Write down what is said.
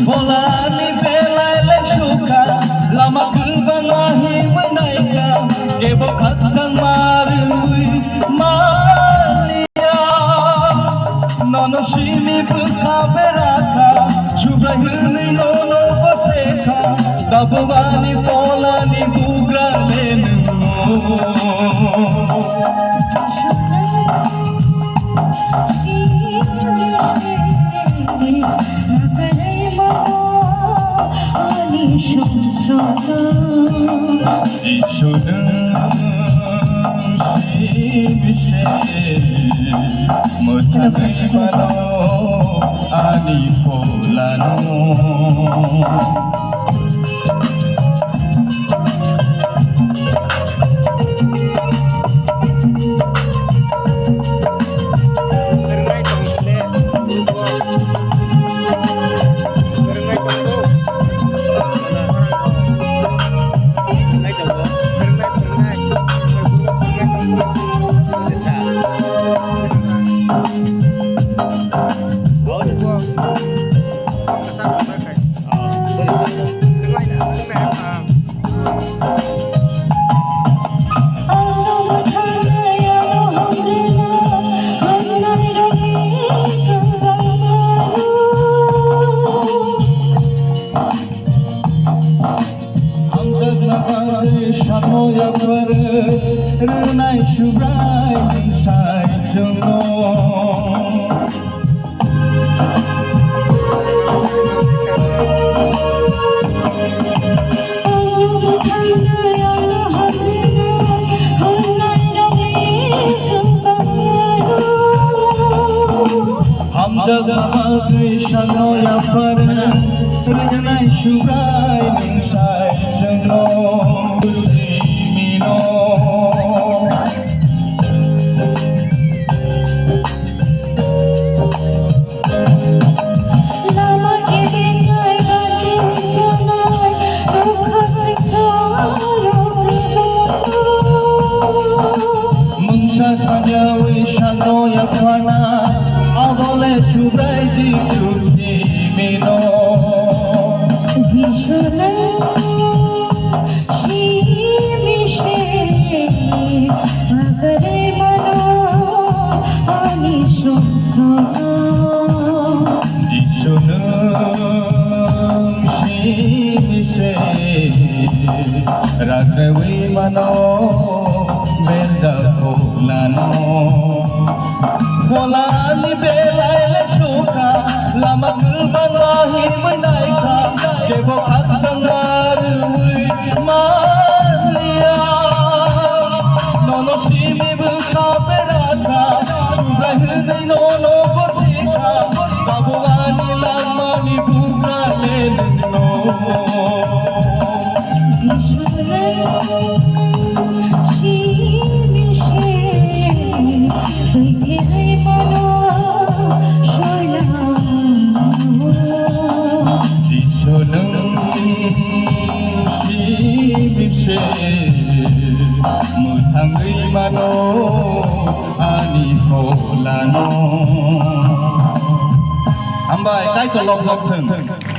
Volani belai le shuka lama kulbangahi menaika kebo kacang marui mania nono shimi bukha beraka shubha hilni nono baseka dabwani volani bugrale ani polano Renai subrai sai jono Ham jaga shano ya par renai subrai sai jono Raghavi mano beza polano Volani belai le shuka lama kulbangahi menaika kebo kacang mania nono shimi bukha beraka shubha hilni nono baseka dabwani lamani bugrale no Muthangri mano ani polano Ambai kai to lom lom thừng